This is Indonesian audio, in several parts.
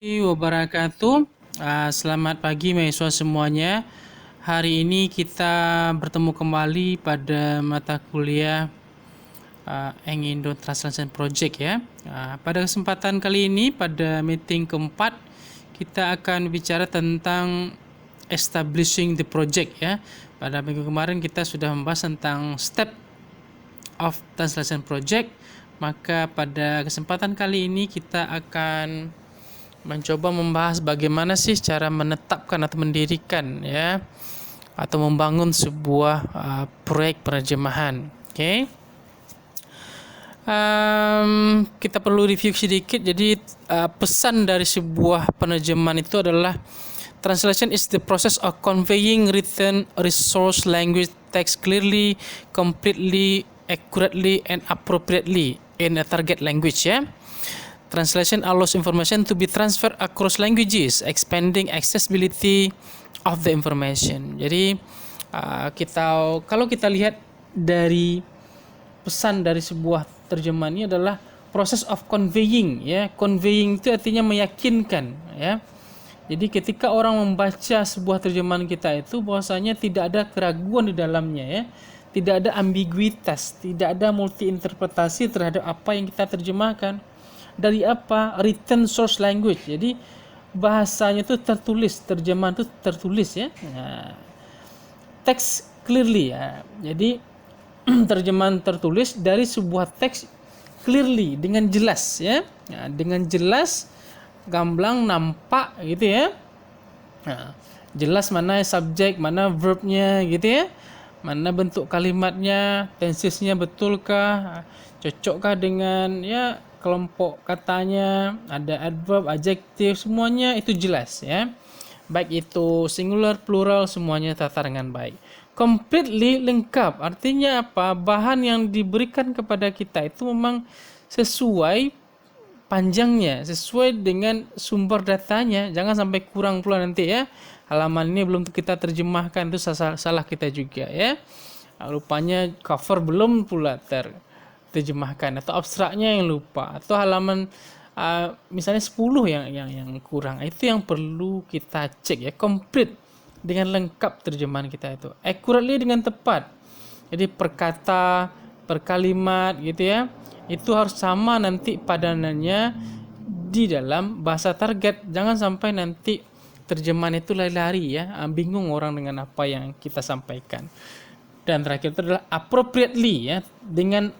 Wabarakatuh. Selamat pagi mahasiswa semuanya. Hari ini kita bertemu kembali pada mata kuliah Eng Indo Translation Project ya. Pada kesempatan kali ini pada meeting keempat kita akan bicara tentang establishing the project ya. Pada minggu kemarin kita sudah membahas tentang step of translation project. Maka pada kesempatan kali ini kita akan mencoba membahas bagaimana sih cara menetapkan atau mendirikan ya atau membangun sebuah proyek penerjemahan. Oke. Kita perlu review sedikit. Jadi pesan dari sebuah penerjemahan itu adalah translation is the process of conveying written resource language text clearly, completely, accurately, and appropriately in a target language ya. Translation allows information to be transferred across languages, expanding accessibility of the information. Jadi kalau kita lihat dari pesan dari sebuah terjemahan ini adalah proses of conveying ya. Conveying itu artinya meyakinkan ya. Jadi ketika orang membaca sebuah terjemahan kita itu bahwasanya tidak ada keraguan di dalamnya ya. Tidak ada ambiguitas, tidak ada multi interpretasi terhadap apa yang kita terjemahkan. Dari apa? Written source language. Jadi bahasanya itu tertulis, terjemahan itu tertulis ya. Nah, text clearly ya. Jadi terjemahan tertulis dari sebuah teks clearly dengan jelas ya. Nah, dengan jelas, gamblang, nampak gitu ya. Nah, jelas mana subjek, mana verbnya gitu ya. Mana bentuk kalimatnya, tensesnya betulkah, cocokkah dengan ya kelompok katanya, ada adverb, adjektif, semuanya itu jelas ya. Baik itu singular, plural, semuanya tata dengan baik. Completely, lengkap. Artinya apa? Bahan yang diberikan kepada kita itu memang sesuai panjangnya, sesuai dengan sumber datanya. Jangan sampai kurang pula nanti ya. Halaman ini belum kita terjemahkan, itu salah kita juga ya. Rupanya cover belum pula terjemahkan atau abstraknya yang lupa atau halaman misalnya 10 yang kurang. Itu yang perlu kita cek ya, complete dengan lengkap terjemahan kita itu, accurately dengan tepat. Jadi per kata, per kalimat gitu ya, itu harus sama nanti padanannya di dalam bahasa target. Jangan sampai nanti terjemahan itu lari-lari ya, bingung orang dengan apa yang kita sampaikan. Dan terakhir itu adalah appropriately ya, dengan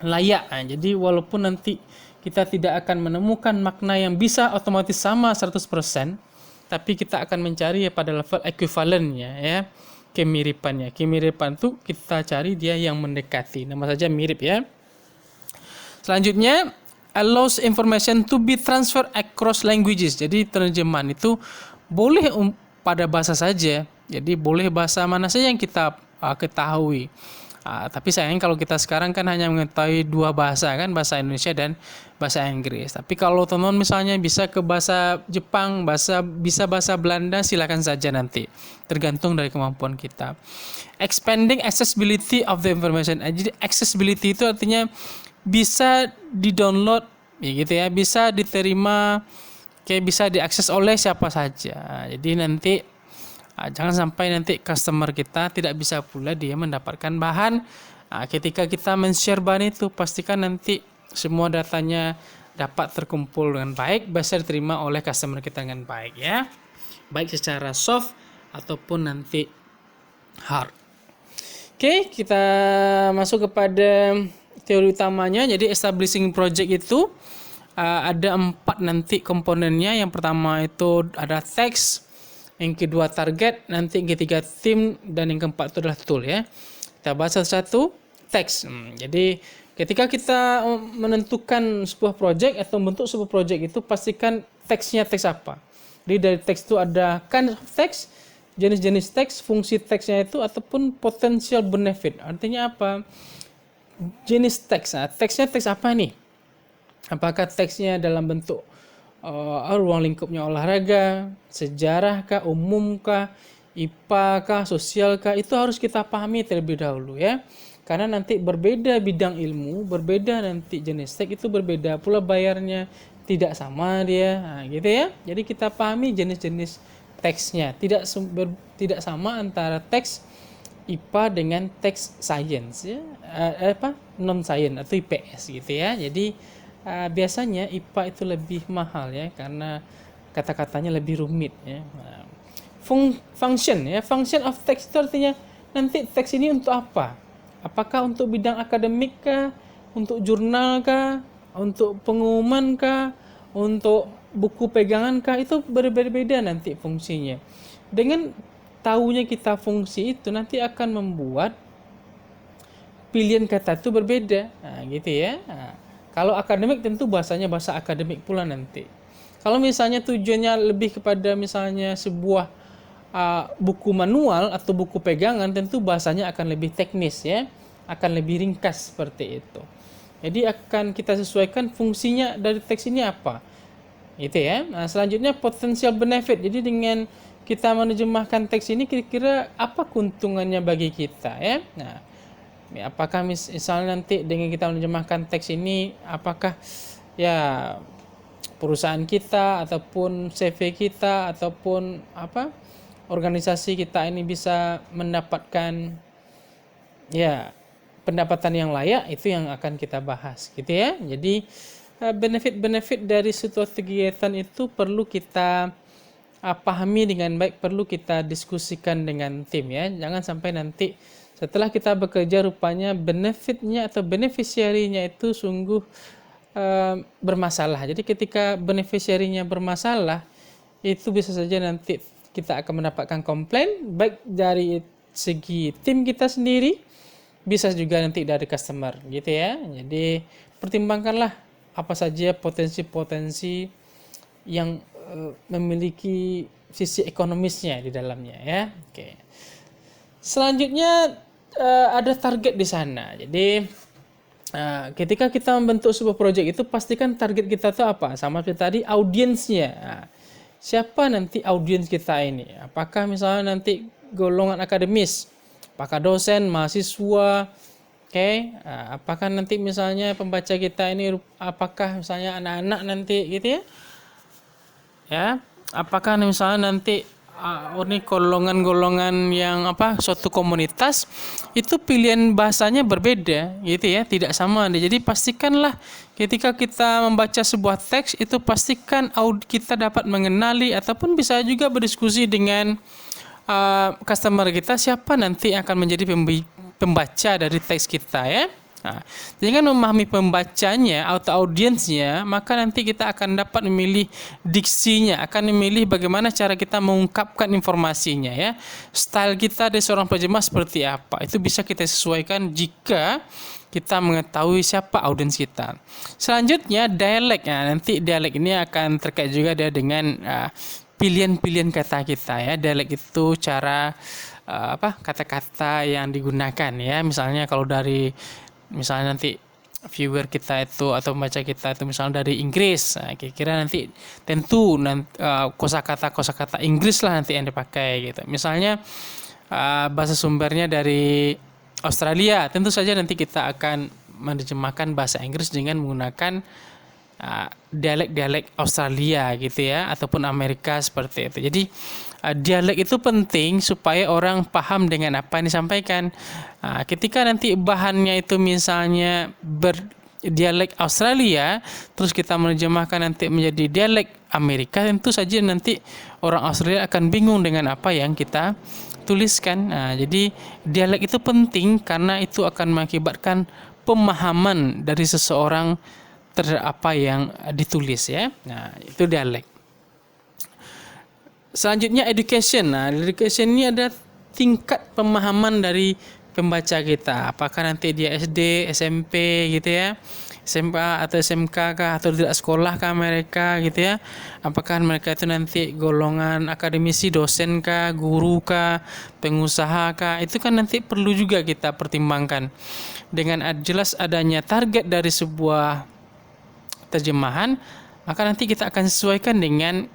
layak. Jadi walaupun nanti kita tidak akan menemukan makna yang bisa otomatis sama 100%, tapi kita akan mencari ya pada level equivalentnya ya, kemiripannya. Kemiripan itu kita cari dia yang mendekati, nama saja mirip ya. Selanjutnya, allows information to be transferred across languages. Jadi terjemahan itu boleh pada bahasa saja. Jadi boleh bahasa mana saja yang kita ketahui. Tapi sayangnya kalau kita sekarang kan hanya mengetahui dua bahasa kan, bahasa Indonesia dan bahasa Inggris. Tapi kalau teman-teman misalnya bisa ke bahasa Jepang, bisa bahasa Belanda, silakan saja nanti. Tergantung dari kemampuan kita. Expanding accessibility of the information. Jadi accessibility itu artinya bisa di-download ya gitu ya, bisa diterima, kayak bisa diakses oleh siapa saja. Jadi nanti jangan sampai nanti customer kita tidak bisa pula dia mendapatkan bahan. Ketika kita men-share bahan itu, pastikan nanti semua datanya dapat terkumpul dengan baik, bisa diterima oleh customer kita dengan baik ya. Baik secara soft ataupun nanti hard. Oke, kita masuk kepada teori utamanya. Jadi establishing project itu ada 4 nanti komponennya. Yang pertama itu ada teks, yang kedua target, nanti yang ketiga tim, dan yang keempat itu adalah tool ya. Kita bahas satu-satu. Teks. Jadi ketika kita menentukan sebuah project atau bentuk sebuah project itu, pastikan teksnya teks apa. Jadi dari teks itu ada kind of teks, jenis-jenis teks, fungsi teksnya itu, ataupun potential benefit. Artinya apa? Jenis teks. Teksnya teks apa nih? Apakah teksnya dalam bentuk ruang lingkupnya olahraga, sejarah kah, umum kah, IPA kah, sosial kah, itu harus kita pahami terlebih dahulu ya. Karena nanti berbeda bidang ilmu, berbeda nanti jenis teks, itu berbeda pula bayarnya, tidak sama dia, gitu ya. Jadi kita pahami jenis-jenis teksnya, tidak sama antara teks IPA dengan teks sains ya, non sains atau IPS gitu ya. Jadi biasanya IPA itu lebih mahal ya karena kata-katanya lebih rumit ya. Function ya, function of text itu artinya nanti teks ini untuk apa? Apakah untuk bidang akademik kah, untuk jurnal kah, untuk pengumuman kah, untuk buku pegangan kah, itu berbeda-beda nanti fungsinya. Dengan tahunya kita fungsi itu nanti akan membuat pilihan kata itu berbeda, gitu ya. Kalau akademik tentu bahasanya bahasa akademik pula nanti. Kalau misalnya tujuannya lebih kepada misalnya sebuah buku manual atau buku pegangan, tentu bahasanya akan lebih teknis ya, akan lebih ringkas seperti itu. Jadi akan kita sesuaikan fungsinya dari teks ini apa, gitu ya. Nah, selanjutnya potential benefit. Jadi dengan kita menerjemahkan teks ini kira-kira apa keuntungannya bagi kita ya. Nah, apakah misalnya nanti dengan kita menerjemahkan teks ini, apakah ya perusahaan kita ataupun CV kita ataupun organisasi kita ini bisa mendapatkan ya pendapatan yang layak, itu yang akan kita bahas gitu ya. Jadi benefit-benefit dari suatu kegiatan itu perlu kita pahami dengan baik, perlu kita diskusikan dengan tim ya. Jangan sampai nanti setelah kita bekerja rupanya benefitnya atau beneficiary-nya itu sungguh bermasalah. Jadi ketika beneficiary-nya bermasalah, itu bisa saja nanti kita akan mendapatkan komplain baik dari segi tim kita sendiri, bisa juga nanti dari customer gitu ya. Jadi pertimbangkanlah apa saja potensi-potensi yang memiliki sisi ekonomisnya di dalamnya ya. Oke. Selanjutnya ada target di sana. Jadi ketika kita membentuk sebuah proyek itu pastikan target kita itu apa? Sama seperti tadi, audiensnya. Siapa nanti audiens kita ini? Apakah misalnya nanti golongan akademis? Apakah dosen, mahasiswa? Apakah nanti misalnya pembaca kita ini apakah misalnya anak-anak nanti gitu ya? Ya, apakah misalnya nanti ini golongan-golongan yang suatu komunitas, itu pilihan bahasanya berbeda gitu ya, tidak sama. Jadi pastikanlah ketika kita membaca sebuah teks itu pastikan kita dapat mengenali ataupun bisa juga berdiskusi dengan customer kita, siapa nanti akan menjadi pembaca dari teks kita ya. Nah, dengan memahami pembacanya atau audiensnya, maka nanti kita akan dapat memilih diksinya, akan memilih bagaimana cara kita mengungkapkan informasinya ya. Style kita dari seorang penerjemah seperti apa, itu bisa kita sesuaikan jika kita mengetahui siapa audiens kita. Selanjutnya dialek. Nah, nanti dialek ini akan terkait juga dengan pilihan-pilihan kata kita ya. Dialek itu cara kata-kata yang digunakan ya. Misalnya kalau dari misalnya nanti viewer kita itu atau pembaca kita itu misalnya dari Inggris, kira-kira nanti tentu kosakata Inggris lah nanti yang dipakai gitu. Misalnya bahasa sumbernya dari Australia, tentu saja nanti kita akan menerjemahkan bahasa Inggris dengan menggunakan dialek-dialek Australia gitu ya, ataupun Amerika seperti itu. Jadi dialek itu penting supaya orang paham dengan apa yang disampaikan. Ketika nanti bahannya itu misalnya berdialek Australia, terus kita menerjemahkan nanti menjadi dialek Amerika, tentu saja nanti orang Australia akan bingung dengan apa yang kita tuliskan. Jadi dialek itu penting karena itu akan mengakibatkan pemahaman dari seseorang terhadap apa yang ditulis ya. Nah, itu dialek. Selanjutnya education. Nah, education ini ada tingkat pemahaman dari pembaca kita. Apakah nanti dia SD, SMP gitu ya, SMA atau SMK kah, atau tidak sekolah kah mereka gitu ya. Apakah mereka itu nanti golongan akademisi, dosen kah, guru kah, pengusaha kah, itu kan nanti perlu juga kita pertimbangkan. Dengan jelas adanya target dari sebuah terjemahan, maka nanti kita akan sesuaikan dengan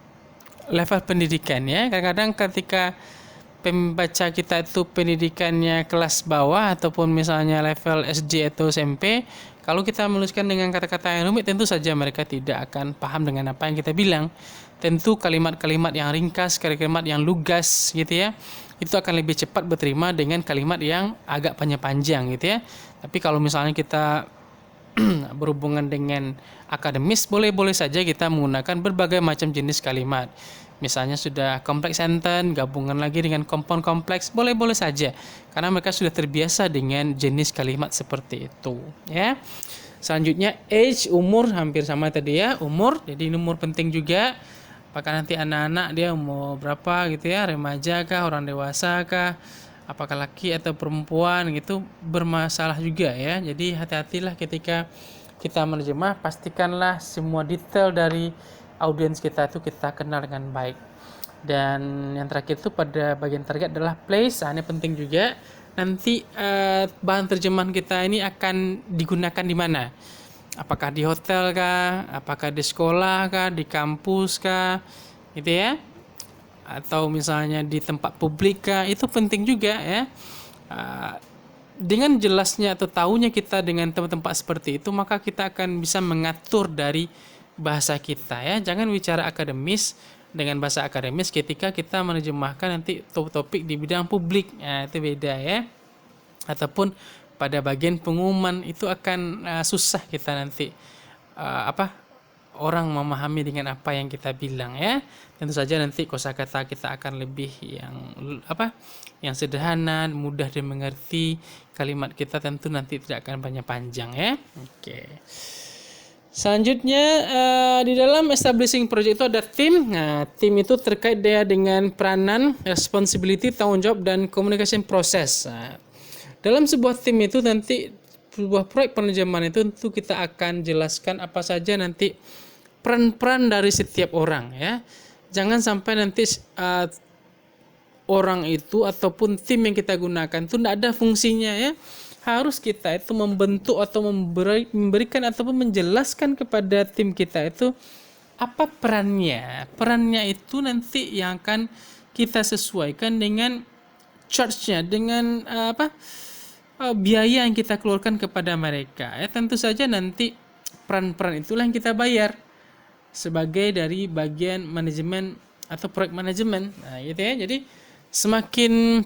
level pendidikan ya. Kadang-kadang ketika pembaca kita itu pendidikannya kelas bawah ataupun misalnya level SD atau SMP, Kalau kita menuliskan dengan kata-kata yang rumit, tentu saja mereka tidak akan paham dengan apa yang kita bilang. Tentu kalimat-kalimat yang ringkas, kalimat yang lugas gitu ya, itu akan lebih cepat berterima dengan kalimat yang agak panjang-panjang gitu ya. Tapi kalau misalnya kita berhubungan dengan akademis, boleh-boleh saja kita menggunakan berbagai macam jenis kalimat. Misalnya sudah kompleks sentence, gabungan lagi dengan compound kompleks, boleh-boleh saja. Karena mereka sudah terbiasa dengan jenis kalimat seperti itu, ya. Selanjutnya age, umur, hampir sama tadi ya, umur. Jadi umur penting juga. Apakah nanti anak-anak dia umur berapa gitu ya, remaja kah, orang dewasa kah, apakah laki atau perempuan gitu, bermasalah juga ya. Jadi hati-hatilah ketika kita menerjemah, pastikanlah semua detail dari audiens kita itu kita kenal dengan baik. Dan yang terakhir itu pada bagian target adalah place. Ini penting juga. Nanti bahan terjemahan kita ini akan digunakan di mana? Apakah di hotel kah? Apakah di sekolah kah? Di kampus kah? Gitu ya. Atau misalnya di tempat publik kah? Itu penting juga ya. Dengan jelasnya atau tahunya kita dengan tempat-tempat seperti itu, maka kita akan bisa mengatur dari bahasa kita ya. Jangan bicara akademis dengan bahasa akademis ketika kita menerjemahkan nanti topik di bidang publik. Itu beda ya. Ataupun pada bagian pengumuman itu akan susah kita nanti orang memahami dengan apa yang kita bilang ya. Tentu saja nanti kosakata kita akan lebih yang sederhana, mudah dimengerti. Kalimat kita tentu nanti tidak akan banyak panjang ya. Oke. Selanjutnya di dalam establishing project itu ada tim. Nah, tim itu terkait dengan peranan, responsibility, tanggung jawab dan communication process. Nah, dalam sebuah tim itu nanti sebuah proyek penerjemahan itu tentu kita akan jelaskan apa saja nanti peran-peran dari setiap orang ya. Jangan sampai nanti orang itu ataupun tim yang kita gunakan itu tidak ada fungsinya ya. Harus kita itu membentuk atau memberikan ataupun menjelaskan kepada tim kita itu apa perannya. Perannya itu nanti yang akan kita sesuaikan dengan charge-nya, dengan biaya yang kita keluarkan kepada mereka ya. Tentu saja nanti peran-peran itulah yang kita bayar sebagai dari bagian manajemen atau proyek manajemen. Nah, gitu ya. Jadi semakin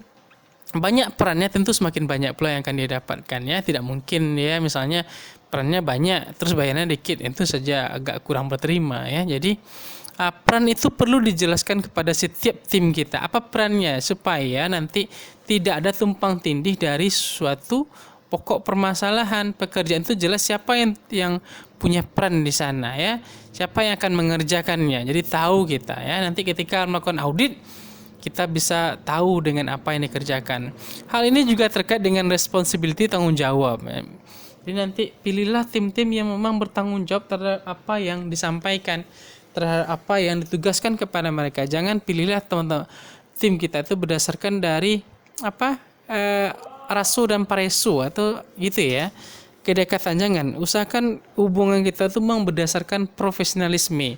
banyak perannya tentu semakin banyak pula yang akan didapatkan ya. Tidak mungkin ya misalnya perannya banyak terus bayarnya dikit, itu saja agak kurang berterima ya. Jadi peran itu perlu dijelaskan kepada setiap tim kita. Apa perannya supaya nanti tidak ada tumpang tindih dari suatu pokok permasalahan pekerjaan itu jelas siapa yang punya peran di sana ya. Siapa yang akan mengerjakannya. Jadi tahu kita ya. Nanti ketika melakukan audit kita bisa tahu dengan apa yang dikerjakan. Hal ini juga terkait dengan responsibility, tanggung jawab. Jadi nanti pilihlah tim-tim yang memang bertanggung jawab terhadap apa yang disampaikan, terhadap apa yang ditugaskan kepada mereka. Jangan pilihlah teman-teman tim kita itu berdasarkan dari rasu dan paresu atau gitu ya. Kedekatan, jangan. Usahakan hubungan kita itu memang berdasarkan profesionalisme.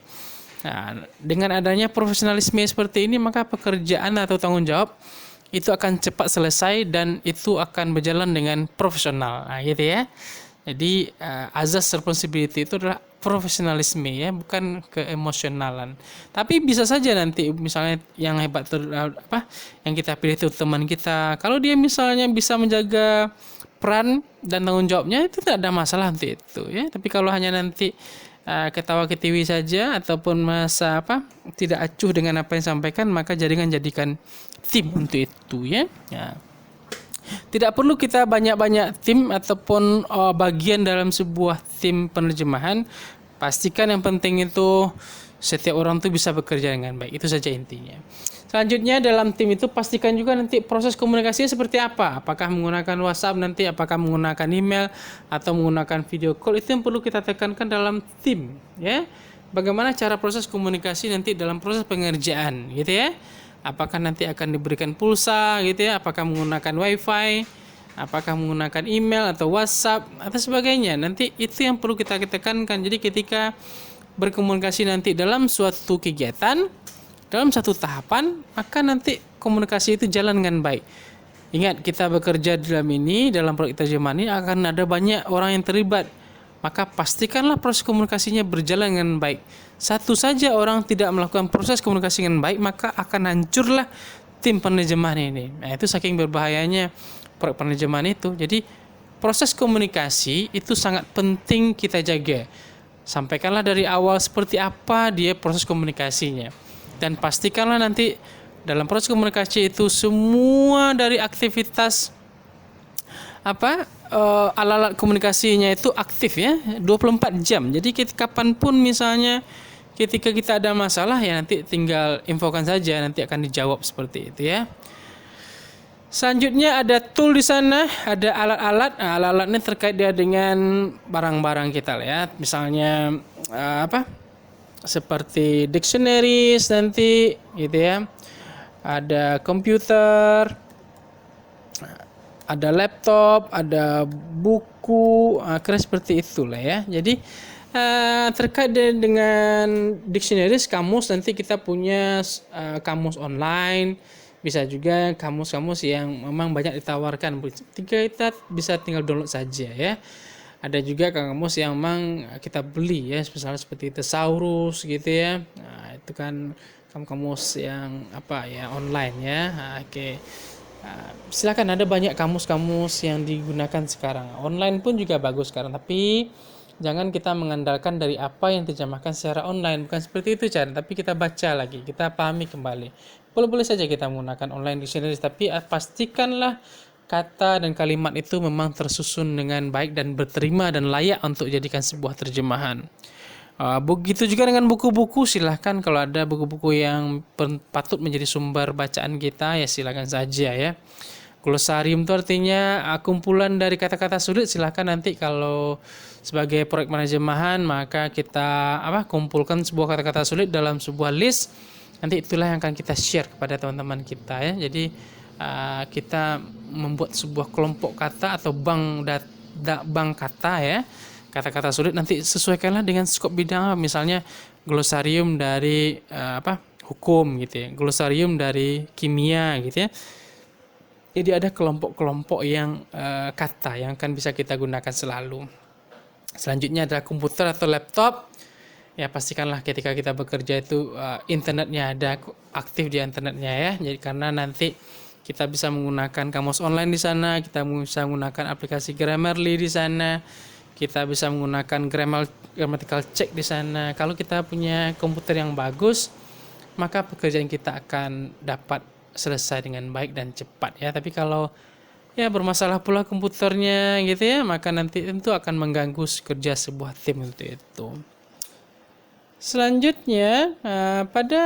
Nah, dengan adanya profesionalisme seperti ini, maka pekerjaan atau tanggung jawab itu akan cepat selesai dan itu akan berjalan dengan profesional. Nah, gitu ya. Jadi azas responsibility itu adalah profesionalisme ya, bukan keemosionalan. Tapi bisa saja nanti misalnya yang hebat yang kita pilih itu teman kita. Kalau dia misalnya bisa menjaga peran dan tanggung jawabnya itu tidak ada masalah nanti itu ya. Tapi kalau hanya nanti ketawa ketiwi saja ataupun masa tidak acuh dengan apa yang disampaikan, maka jadikan tim untuk itu ya. Tidak perlu kita banyak-banyak tim ataupun bagian dalam sebuah tim penerjemahan. Pastikan yang penting itu setiap orang tuh bisa bekerja dengan baik. Itu saja intinya. Selanjutnya dalam tim itu pastikan juga nanti proses komunikasinya seperti apa. Apakah menggunakan WhatsApp nanti, apakah menggunakan email atau menggunakan video call. Itu yang perlu kita tekankan dalam tim ya. Bagaimana cara proses komunikasi nanti dalam proses pengerjaan gitu ya. Apakah nanti akan diberikan pulsa gitu ya, apakah menggunakan wifi, apakah menggunakan email atau WhatsApp atau sebagainya. Nanti itu yang perlu kita tekankan. Jadi ketika berkomunikasi nanti dalam suatu kegiatan, dalam satu tahapan, maka nanti komunikasi itu jalan dengan baik. Ingat, kita bekerja dalam proyek terjemahan ini akan ada banyak orang yang terlibat. maka pastikanlah proses komunikasinya berjalan dengan baik. Satu saja orang tidak melakukan proses komunikasi dengan baik, maka akan hancurlah tim penerjemahan ini. Nah, itu saking berbahayanya proyek penerjemahan itu. Jadi proses komunikasi itu sangat penting kita jaga. Sampaikanlah dari awal seperti apa dia proses komunikasinya. Dan pastikanlah nanti dalam proses komunikasi itu semua dari aktivitas alat-alat komunikasinya itu aktif ya, 24 jam. Jadi kapanpun misalnya ketika kita ada masalah ya nanti tinggal infokan saja, nanti akan dijawab seperti itu ya. Selanjutnya ada tool di sana, ada alat-alat. Nah, alat-alat ini terkait dia dengan barang-barang kita lah ya. Misalnya seperti dictionaries nanti gitu ya. Ada komputer, ada laptop, ada buku, kira seperti itulah ya. Jadi terkait dengan dictionaries, kamus, nanti kita punya kamus online, bisa juga kamus-kamus yang memang banyak ditawarkan. Kita bisa tinggal download saja ya. Ada juga kamus yang memang kita beli ya, misalnya seperti thesaurus gitu ya. Nah, itu kan kamus yang online ya. Oke. Silakan, ada banyak kamus-kamus yang digunakan sekarang. Online pun juga bagus sekarang, tapi jangan kita mengandalkan dari apa yang diterjemahkan secara online. Bukan seperti itu cara, tapi kita baca lagi, kita pahami kembali. Boleh-boleh saja kita menggunakan online dictionary, tapi pastikanlah kata dan kalimat itu memang tersusun dengan baik dan berterima dan layak untuk dijadikan sebuah terjemahan. Begitu juga dengan buku-buku, silahkan kalau ada buku-buku yang patut menjadi sumber bacaan kita ya silahkan saja ya. Glosarium itu artinya kumpulan dari kata-kata sulit. Silahkan nanti kalau sebagai proyek penerjemahan maka kita kumpulkan sebuah kata-kata sulit dalam sebuah list. Nanti itulah yang akan kita share kepada teman-teman kita ya. Jadi kita membuat sebuah kelompok kata atau bank kata ya. Kata-kata sulit nanti sesuaikanlah dengan skop bidang, misalnya glosarium dari hukum gitu ya, glosarium dari kimia gitu ya. Jadi ada kelompok-kelompok yang kata yang akan bisa kita gunakan selalu. Selanjutnya adalah komputer atau laptop. Ya pastikanlah ketika kita bekerja itu internetnya ada, aktif di internetnya ya. Jadi karena nanti kita bisa menggunakan kamus online di sana, kita bisa menggunakan aplikasi Grammarly di sana. Kita bisa menggunakan grammatical check di sana. Kalau kita punya komputer yang bagus, maka pekerjaan kita akan dapat selesai dengan baik dan cepat ya. Tapi kalau ya bermasalah pula komputernya gitu ya, maka nanti tentu akan mengganggu kerja sebuah tim itu. Selanjutnya pada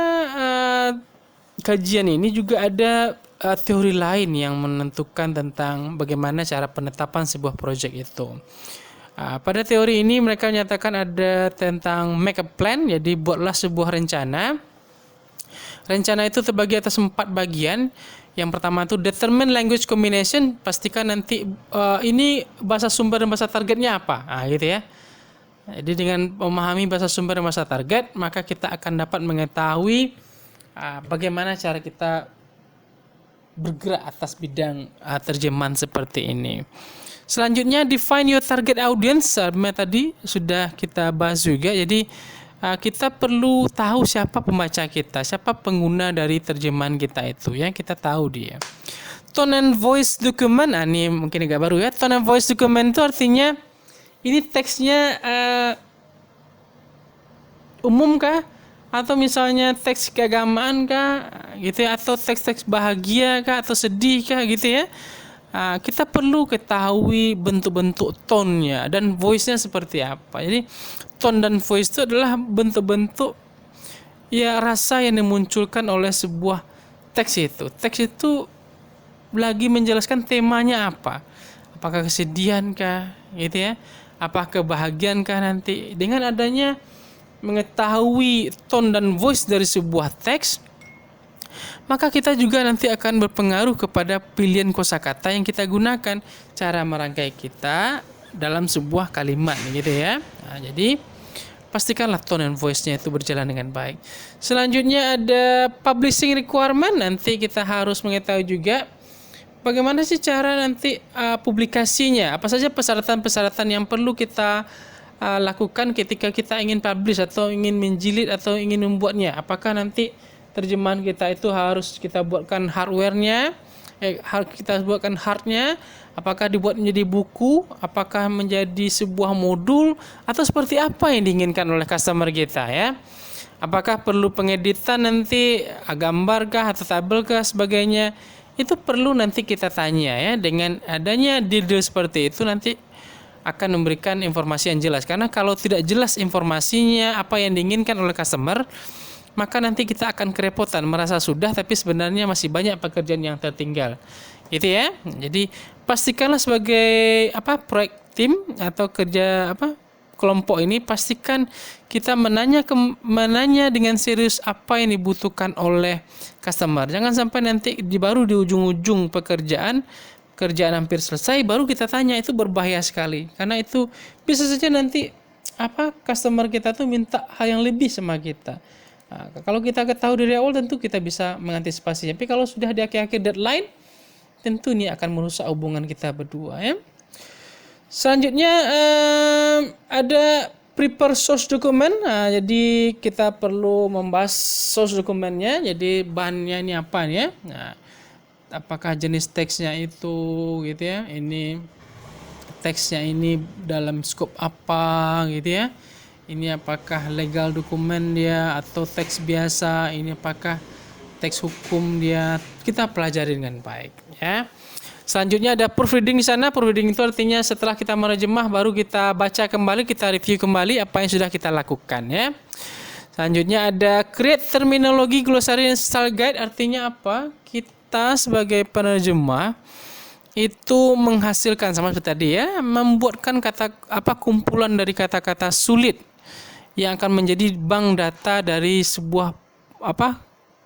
kajian ini juga ada teori lain yang menentukan tentang bagaimana cara penetapan sebuah proyek itu. Pada teori ini mereka menyatakan ada tentang make a plan, jadi buatlah sebuah rencana. Rencana itu terbagi atas 4 bagian. Yang pertama itu determine language combination, pastikan nanti ini bahasa sumber dan bahasa targetnya apa, gitu ya. Jadi dengan memahami bahasa sumber dan bahasa target, maka kita akan dapat mengetahui bagaimana cara kita bergerak atas bidang terjemahan seperti ini. Selanjutnya define your target audience, tadi sudah kita bahas juga. Jadi kita perlu tahu siapa pembaca kita, siapa pengguna dari terjemahan kita itu ya, kita tahu dia. Tone and voice document, ini mungkin agak baru ya. Tone and voice document itu artinya ini teksnya umum kah? Atau misalnya teks keagamaan kah? Gitu ya, atau teks-teks bahagia kah atau sedih kah gitu ya. Kita perlu ketahui bentuk-bentuk tone-nya dan voice-nya seperti apa. Jadi tone dan voice itu adalah bentuk-bentuk ya rasa yang dimunculkan oleh sebuah teks itu. Teks itu lagi menjelaskan temanya apa. Apakah kesedihan kah gitu ya? Apakah kebahagiaan kah nanti. Dengan adanya mengetahui tone dan voice dari sebuah teks, maka kita juga nanti akan berpengaruh kepada pilihan kosakata yang kita gunakan, cara merangkai kita dalam sebuah kalimat gitu ya. Jadi pastikanlah tone and voice-nya itu berjalan dengan baik. Selanjutnya ada publishing requirement, nanti kita harus mengetahui juga bagaimana sih cara nanti publikasinya, apa saja persyaratan-persyaratan yang perlu kita lakukan ketika kita ingin publish atau ingin menjilid atau ingin membuatnya? Apakah nanti terjemahan kita itu harus kita buatkan hardware-nya, kita buatkan hardnya, apakah dibuat menjadi buku, apakah menjadi sebuah modul, atau seperti apa yang diinginkan oleh customer kita ya? Apakah perlu pengeditan nanti, gambarkah atau tabelkah sebagainya? Itu perlu nanti kita tanya ya. Dengan adanya deal seperti itu nanti akan memberikan informasi yang jelas. Karena kalau tidak jelas informasinya, apa yang diinginkan oleh customer, maka nanti kita akan kerepotan, merasa sudah tapi sebenarnya masih banyak pekerjaan yang tertinggal. Gitu ya. Jadi pastikanlah sebagai proyek tim atau kerja kelompok ini, pastikan kita menanya dengan serius apa yang dibutuhkan oleh customer. Jangan sampai nanti baru di ujung-ujung kerjaan hampir selesai baru kita tanya, itu berbahaya sekali. Karena itu bisa saja nanti customer kita tuh minta hal yang lebih sama kita. Nah, kalau kita ketahui dari awal tentu kita bisa mengantisipasinya. Tapi kalau sudah di akhir-akhir deadline, tentu ini akan merusak hubungan kita berdua ya. Selanjutnya ada prepare source document. Jadi kita perlu membahas source dokumennya. Jadi bahannya ini apa ya? Nah, apakah jenis teksnya itu gitu ya? Ini teksnya ini dalam skop apa gitu ya? Ini apakah legal dokumen dia atau teks biasa? Ini apakah teks hukum dia? Kita pelajari dengan baik ya. Selanjutnya ada proofreading di sana. Proofreading itu artinya setelah kita menerjemah baru kita baca kembali, kita review kembali apa yang sudah kita lakukan ya. Selanjutnya ada create terminology glossary and style guide. Artinya apa? Kita sebagai penerjemah itu menghasilkan sama seperti tadi ya, membuatkan kumpulan dari kata-kata sulit yang akan menjadi bank data dari sebuah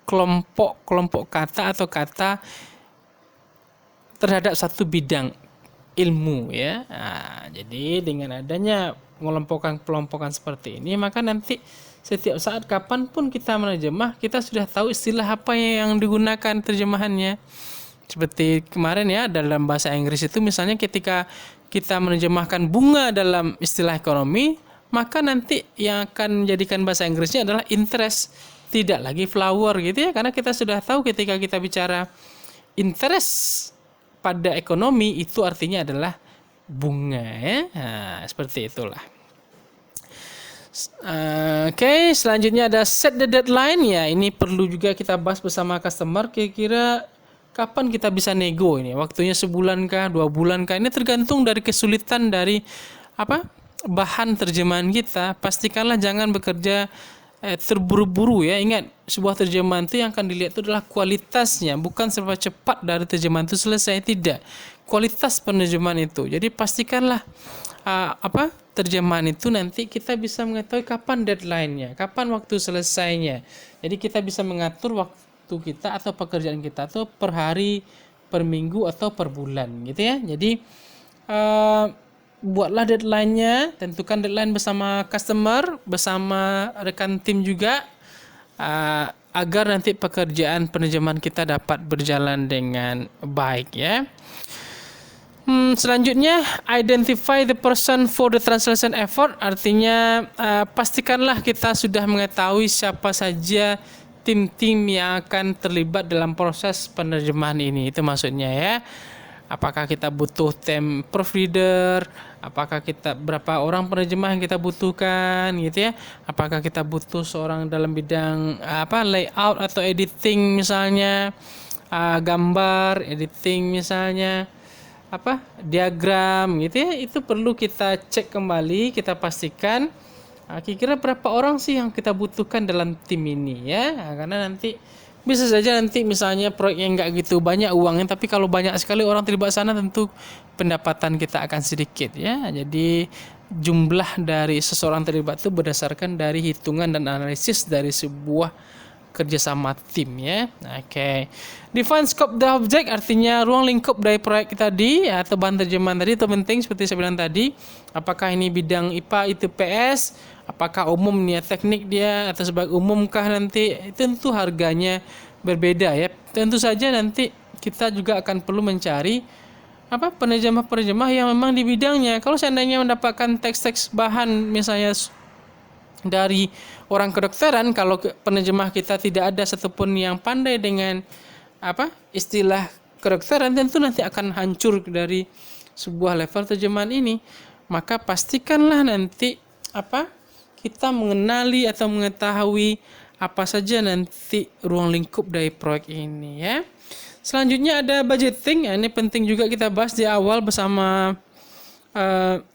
kelompok kata atau kata terhadap satu bidang ilmu ya. Nah, jadi dengan adanya pelompokan seperti ini, maka nanti setiap saat kapanpun kita menerjemah, kita sudah tahu istilah apa yang digunakan terjemahannya. Seperti kemarin ya, dalam bahasa Inggris itu misalnya ketika kita menerjemahkan bunga dalam istilah ekonomi, maka nanti yang akan menjadikan bahasa Inggrisnya adalah interest, tidak lagi flower gitu ya. Karena kita sudah tahu ketika kita bicara interest pada ekonomi itu artinya adalah bunga ya. Nah, seperti itulah. Oke, selanjutnya ada set the deadline ya. Ini perlu juga kita bahas bersama customer. Kira-kira kapan kita bisa nego ini? Waktunya sebulan kah, 2 bulan kah? Ini tergantung dari kesulitan dari bahan terjemahan kita. Pastikanlah jangan bekerja terburu-buru ya. Ingat, sebuah terjemahan itu yang akan dilihat itu adalah kualitasnya, bukan seberapa cepat dari terjemahan itu selesai, tidak. Kualitas penerjemahan itu. Jadi pastikanlah terjemahan itu nanti kita bisa mengetahui kapan deadline-nya, kapan waktu selesainya. Jadi kita bisa mengatur waktu kita atau pekerjaan kita itu per hari, per minggu atau per bulan gitu ya. Jadi buatlah deadline-nya, tentukan deadline bersama customer, bersama rekan tim juga, agar nanti pekerjaan penerjemahan kita dapat berjalan dengan baik ya. Selanjutnya, identify the person for the translation effort. Artinya pastikanlah kita sudah mengetahui siapa saja tim-tim yang akan terlibat dalam proses penerjemahan ini. Itu maksudnya ya. Apakah kita butuh tim proofreader, apakah berapa orang penerjemah yang kita butuhkan gitu ya, apakah kita butuh seorang dalam bidang layout atau editing misalnya, gambar editing misalnya, diagram gitu ya. Itu perlu kita cek kembali, kita pastikan kira-kira berapa orang sih yang kita butuhkan dalam tim ini ya. Karena nanti bisa saja nanti misalnya proyek yang nggak gitu banyak uangnya, tapi kalau banyak sekali orang terlibat sana tentu pendapatan kita akan sedikit ya. Jadi jumlah dari seseorang terlibat itu berdasarkan dari hitungan dan analisis dari sebuah kerjasama tim ya. Oke. Define scope the object, artinya ruang lingkup dari proyek tadi atau bahan terjemahan tadi itu penting seperti saya bilang tadi. Apakah ini bidang IPA, ITPS, apakah umum nih teknik dia atau sebagai umumkah nanti, tentu harganya berbeda ya. Tentu saja nanti kita juga akan perlu mencari penerjemah-penerjemah yang memang di bidangnya. Kalau seandainya mendapatkan teks-teks bahan misalnya dari orang kedokteran, kalau penerjemah kita tidak ada satupun yang pandai dengan istilah kedokteran, tentu nanti akan hancur dari sebuah level terjemahan ini. Maka pastikanlah nanti kita mengenali atau mengetahui apa saja nanti ruang lingkup dari proyek ini ya. Selanjutnya ada budgeting. Ini penting juga kita bahas di awal bersama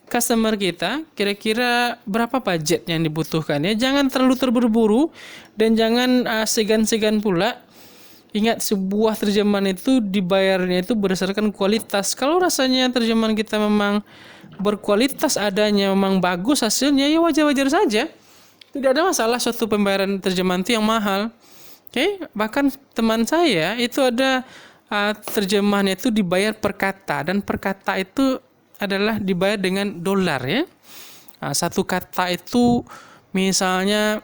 customer kita. Kira-kira berapa budget yang dibutuhkan ya. Jangan terlalu terburu-buru dan jangan segan-segan pula. Ingat, sebuah terjemahan itu dibayarnya itu berdasarkan kualitas. Kalau rasanya terjemahan kita memang berkualitas adanya, memang bagus hasilnya, ya wajar-wajar saja. Tidak ada masalah suatu pembayaran terjemahan itu yang mahal. Oke, bahkan teman saya itu ada terjemahannya itu dibayar per kata, dan per kata itu adalah dibayar dengan dolar ya. Satu kata itu misalnya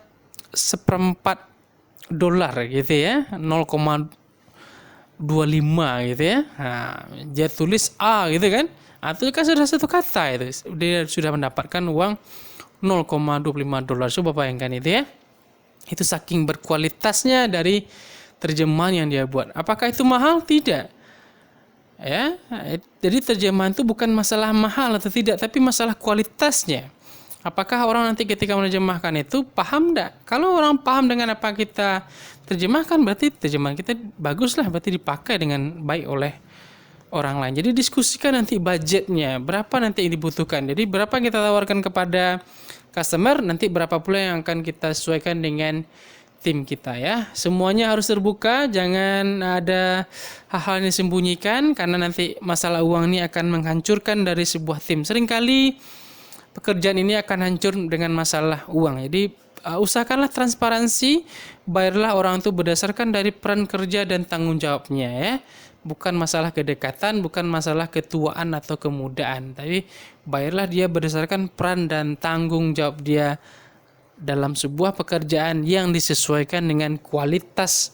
$1/4 gitu ya, 0,25 gitu ya. Dia tulis A gitu kan. Itu kan sudah satu kata, itu dia sudah mendapatkan uang $0,25. Coba bayangkan itu ya. Itu saking berkualitasnya dari terjemahan yang dia buat. Apakah itu mahal? Tidak. Ya, jadi terjemahan itu bukan masalah mahal atau tidak, tapi masalah kualitasnya. Apakah orang nanti ketika menerjemahkan itu paham enggak? Kalau orang paham dengan apa kita terjemahkan, berarti terjemahan kita baguslah, berarti dipakai dengan baik oleh orang lain. Jadi diskusikan nanti budgetnya, berapa nanti yang dibutuhkan. Jadi berapa yang kita tawarkan kepada customer, nanti berapa pula yang akan kita sesuaikan dengan tim kita ya. Semuanya harus terbuka, jangan ada hal-hal yang disembunyikan, karena nanti masalah uang ini akan menghancurkan dari sebuah tim. Seringkali pekerjaan ini akan hancur dengan masalah uang. Jadi usahakanlah transparansi, bayarlah orang itu berdasarkan dari peran kerja dan tanggung jawabnya ya. Bukan masalah kedekatan, bukan masalah ketuaan atau kemudaan, tapi bayarlah dia berdasarkan peran dan tanggung jawab dia dalam sebuah pekerjaan yang disesuaikan dengan kualitas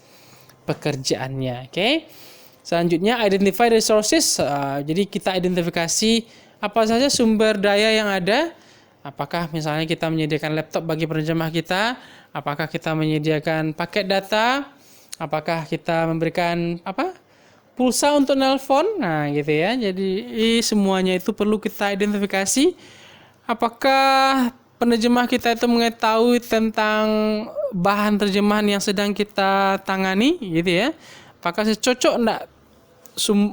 pekerjaannya. Oke. Selanjutnya identify resources. Jadi kita identifikasi apa saja sumber daya yang ada. Apakah misalnya kita menyediakan laptop bagi penerjemah kita, apakah kita menyediakan paket data, apakah kita memberikan pulsa untuk nelpon, gitu ya. Jadi semuanya itu perlu kita identifikasi. Apakah penerjemah kita itu mengetahui tentang bahan terjemahan yang sedang kita tangani, gitu ya. Apakah cocok enggak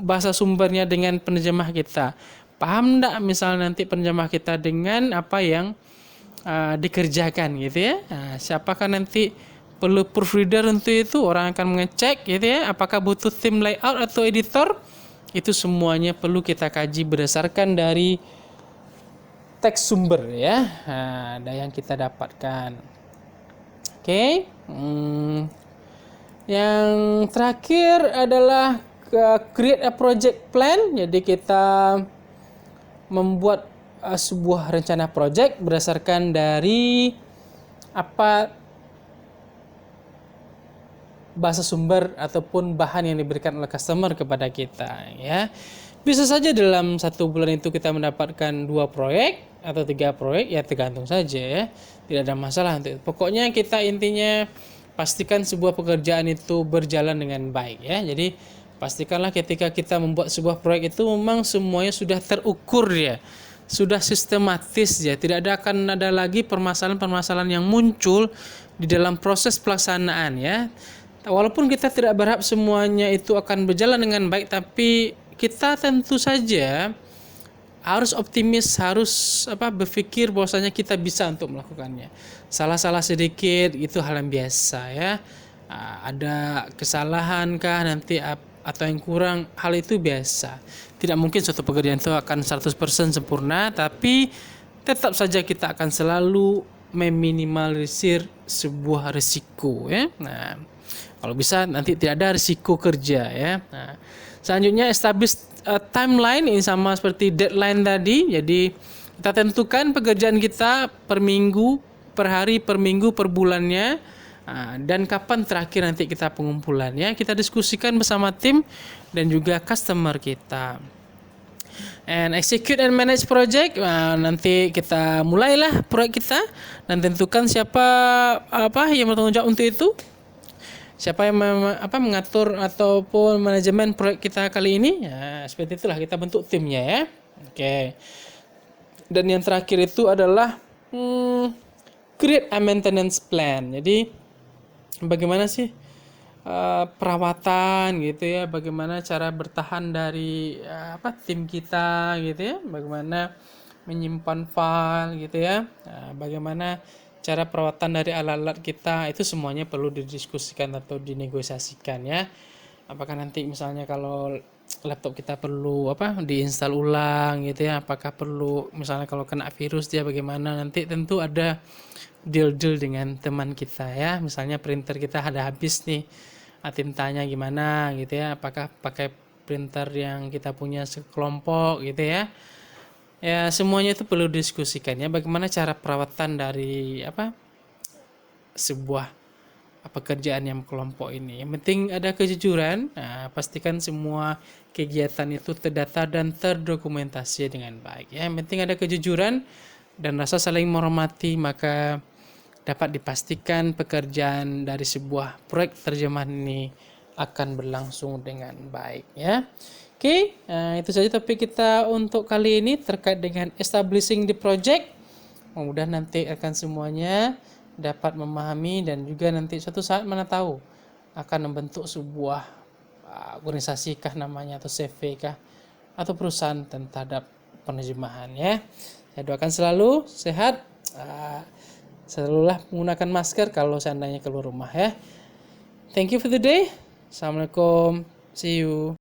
bahasa sumbernya dengan penerjemah kita? Paham enggak misalnya nanti penerjemah kita dengan apa yang dikerjakan, gitu ya. Siapakah nanti perlu proofreader untuk itu, orang akan mengecek gitu ya, apakah butuh tim layout atau editor, itu semuanya perlu kita kaji berdasarkan dari teks sumber ya, yang kita dapatkan. Oke. Yang terakhir adalah create a project plan. Jadi kita membuat sebuah rencana project berdasarkan dari apa bahasa sumber ataupun bahan yang diberikan oleh customer kepada kita ya. Bisa saja dalam 1 bulan itu kita mendapatkan 2 proyek atau 3 proyek, ya tergantung saja ya. Tidak ada masalah untuk itu. Pokoknya kita intinya pastikan sebuah pekerjaan itu berjalan dengan baik ya. Jadi pastikanlah ketika kita membuat sebuah proyek itu memang semuanya sudah terukur ya. Sudah sistematis ya. Tidak akan ada lagi permasalahan-permasalahan yang muncul di dalam proses pelaksanaan ya. Walaupun kita tidak berharap semuanya itu akan berjalan dengan baik, tapi kita tentu saja harus optimis, harus berpikir bahwasanya kita bisa untuk melakukannya. Salah-salah sedikit itu hal yang biasa ya. Ada kesalahan kah nanti atau yang kurang, hal itu biasa. Tidak mungkin suatu pekerjaan itu akan 100% sempurna, tapi tetap saja kita akan selalu meminimalisir sebuah risiko ya. Kalau bisa nanti tidak ada risiko kerja ya. Selanjutnya establish timeline, ini sama seperti deadline tadi. Jadi kita tentukan pekerjaan kita per minggu, per hari, per minggu, per bulannya, dan kapan terakhir nanti kita pengumpulannya. Kita diskusikan bersama tim dan juga customer kita. And execute and manage project. Nanti kita mulailah proyek kita dan tentukan siapa yang bertanggung jawab untuk itu. Siapa yang mengatur ataupun manajemen proyek kita kali ini. Ya, seperti itulah kita bentuk timnya ya. Oke. Dan yang terakhir itu adalah create a maintenance plan. Jadi bagaimana sih perawatan gitu ya, bagaimana cara bertahan dari tim kita gitu ya, bagaimana menyimpan file gitu ya, bagaimana cara perawatan dari alat-alat kita, itu semuanya perlu didiskusikan atau dinegosiasikan ya. Apakah nanti misalnya kalau laptop kita perlu diinstal ulang gitu ya, apakah perlu misalnya kalau kena virus dia bagaimana, nanti tentu ada deal dengan teman kita ya. Misalnya printer kita ada habis nih, tintanya gimana gitu ya, apakah pakai printer yang kita punya sekelompok gitu ya. Ya semuanya itu perlu diskusikan ya, bagaimana cara perawatan dari sebuah pekerjaan yang kelompok ini. Yang penting ada kejujuran. Pastikan semua kegiatan itu terdata dan terdokumentasi dengan baik ya. Yang penting ada kejujuran dan rasa saling menghormati, maka dapat dipastikan pekerjaan dari sebuah proyek terjemahan ini akan berlangsung dengan baik ya. Oke, itu saja topik kita untuk kali ini terkait dengan establishing the project. Mudah nanti akan semuanya dapat memahami dan juga nanti suatu saat mana tahu akan membentuk sebuah organisasi kah namanya, atau CV kah, atau perusahaan terhadap penerjemahan ya. Saya doakan selalu sehat. Selalulah menggunakan masker kalau seandainya keluar rumah ya. Thank you for the day. Assalamualaikum. See you.